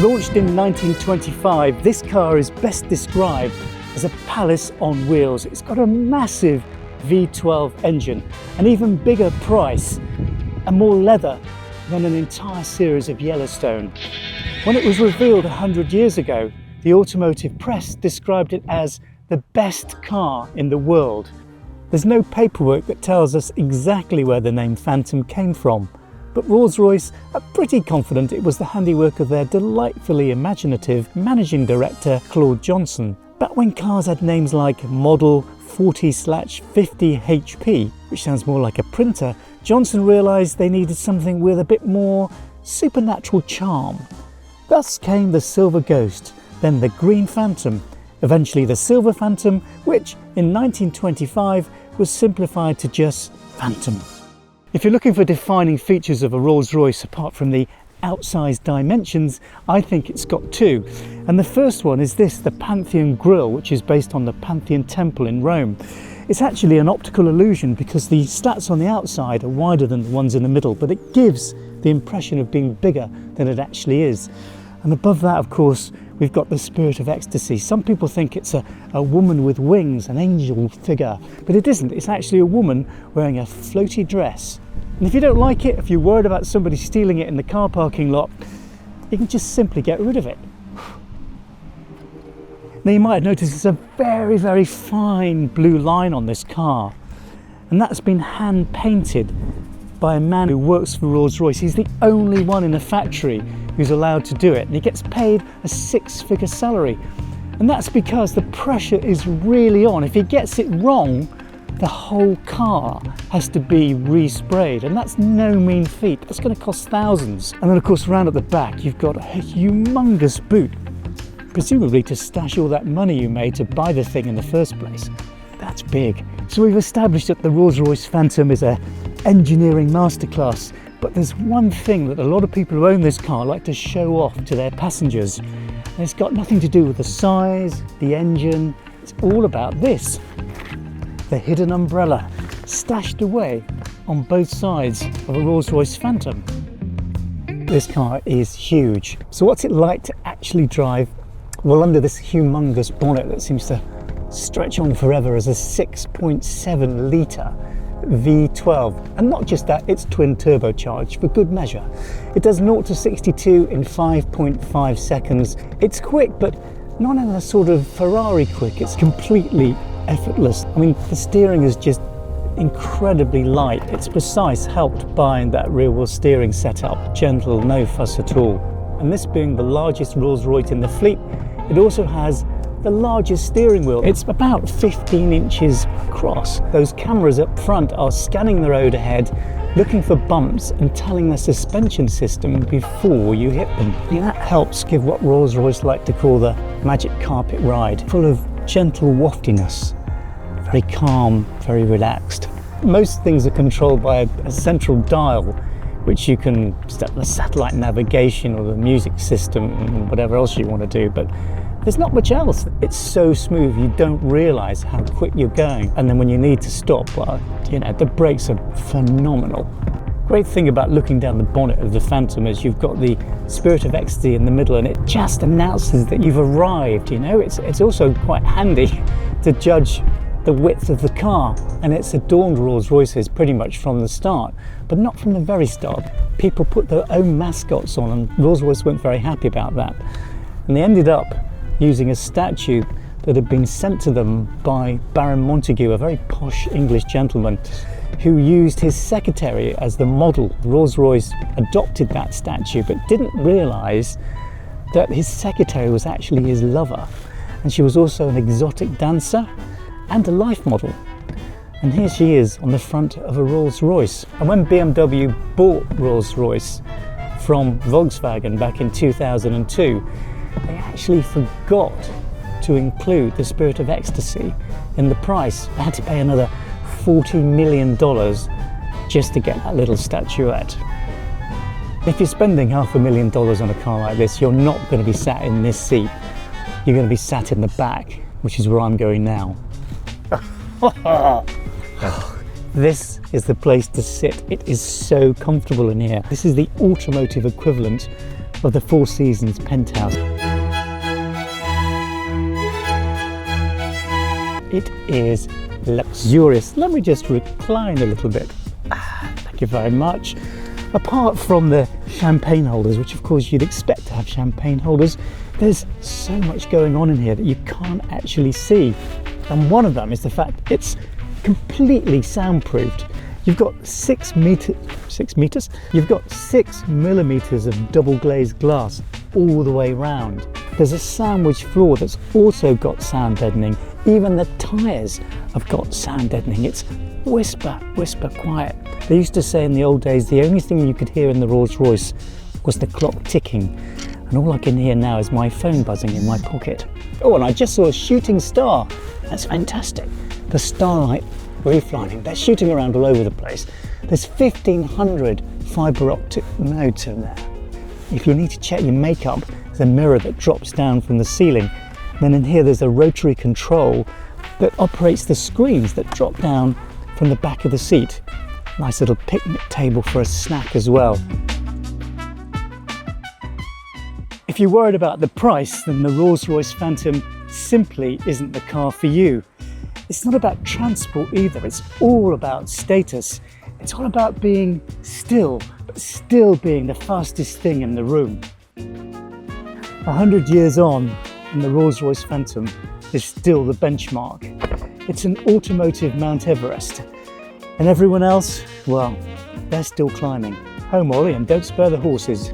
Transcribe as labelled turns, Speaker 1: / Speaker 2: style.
Speaker 1: Launched in 1925, this car is best described as a palace on wheels. It's got a massive V12 engine, an even bigger price and more leather than an entire series of Yellowstone. When it was revealed 100 years ago, the automotive press described it as the best car in the world. There's no paperwork that tells us exactly where the name Phantom came from, but Rolls-Royce are pretty confident it was the handiwork of their delightfully imaginative managing director Claude Johnson. Back when cars had names like Model 40/50 HP, which sounds more like a printer, Johnson realised they needed something with a bit more supernatural charm. Thus came the Silver Ghost, then the Green Phantom, eventually the Silver Phantom, which in 1925 was simplified to just Phantom. If you're looking for defining features of a Rolls-Royce apart from the outsized dimensions, I think it's got two. And the first one is this, the Pantheon grille, which is based on the Pantheon Temple in Rome. It's actually an optical illusion because the slats on the outside are wider than the ones in the middle, but it gives the impression of being bigger than it actually is. And above that, of course, we've got the Spirit of Ecstasy. Some people think it's a woman with wings, an angel figure, but it isn't. It's actually a woman wearing a floaty dress. And if you don't like it, if you're worried about somebody stealing it in the car parking lot, you can just simply get rid of it. Now you might have noticed there's a very, very fine blue line on this car, and that's been hand painted by a man who works for Rolls-Royce. He's the only one in the factory who's allowed to do it, and he gets paid a six-figure salary. And that's because the pressure is really on. If he gets it wrong, the whole car has to be resprayed, and that's no mean feat. That's going to cost thousands. And then of course around at the back you've got a humongous boot, presumably to stash all that money you made to buy the thing in the first place. That's big. So we've established that the Rolls-Royce Phantom is an engineering masterclass, but there's one thing that a lot of people who own this car like to show off to their passengers, and it's got nothing to do with the size, the engine. It's all about this, the hidden umbrella stashed away on both sides of a Rolls-Royce Phantom. This car is huge. So what's it like to actually drive, well, under this humongous bonnet that seems to stretch on forever as a 6.7 litre V12, and not just that, it's twin turbocharged for good measure. It does 0 to 62 in 5.5 seconds. It's quick, but not in a sort of Ferrari quick. It's completely effortless. I mean, the steering is just incredibly light. It's precise, helped by that rear wheel steering setup. Gentle, no fuss at all. And this being the largest Rolls-Royce in the fleet, it also has the largest steering wheel. It's about 15 inches across. Those cameras up front are scanning the road ahead, looking for bumps and telling the suspension system before you hit them. And that helps give what Rolls-Royce like to call the magic carpet ride, full of gentle waftiness, very calm, very relaxed. Most things are controlled by a central dial, which you can set the satellite navigation or the music system and whatever else you want to do, but there's not much else. It's so smooth you don't realise how quick you're going, and then when you need to stop, well, you know, the brakes are phenomenal. Great thing about looking down the bonnet of the Phantom is you've got the Spirit of Ecstasy in the middle, and it just announces that you've arrived. You know, it's also quite handy to judge the width of the car, and it's adorned Rolls-Royces pretty much from the start, but not from the very start. People put their own mascots on, and Rolls-Royce weren't very happy about that, and they ended up using a statue that had been sent to them by Baron Montague, a very posh English gentleman who used his secretary as the model. Rolls-Royce adopted that statue but didn't realise that his secretary was actually his lover, and she was also an exotic dancer and a life model. And here she is on the front of a Rolls-Royce. And when BMW bought Rolls-Royce from Volkswagen back in 2002, they actually forgot to include the Spirit of Ecstasy in the price. They had to pay another $40 million just to get that little statuette. If you're spending $500,000 on a car like this, you're not going to be sat in this seat. You're going to be sat in the back, which is where I'm going now. This is the place to sit. It is so comfortable in here. This is the automotive equivalent of the Four Seasons penthouse. It is luxurious. Let me just recline a little bit. Thank you very much. Apart from the champagne holders, which of course you'd expect to have champagne holders, there's so much going on in here that you can't actually see. And one of them is the fact it's completely soundproofed. You've got 6 meters? You've got 6 millimeters of double glazed glass all the way round. There's a sandwich floor that's also got sound deadening. Even the tyres have got sound deadening. It's whisper, whisper quiet. They used to say in the old days the only thing you could hear in the Rolls-Royce was the clock ticking. And all I can hear now is my phone buzzing in my pocket. Oh, and I just saw a shooting star. That's fantastic. The starlight roof lining, they're shooting around all over the place. There's 1,500 fibre optic nodes in there. If you need to check your makeup, there's a mirror that drops down from the ceiling. Then in here there's a rotary control that operates the screens that drop down from the back of the seat. Nice little picnic table for a snack as well. If you're worried about the price, then the Rolls-Royce Phantom simply isn't the car for you. It's not about transport either, it's all about status. It's all about being still, but still being the fastest thing in the room. 100 years on, and the Rolls-Royce Phantom is still the benchmark. It's an automotive Mount Everest. And everyone else, well, they're still climbing. Home Ollie, and don't spare the horses.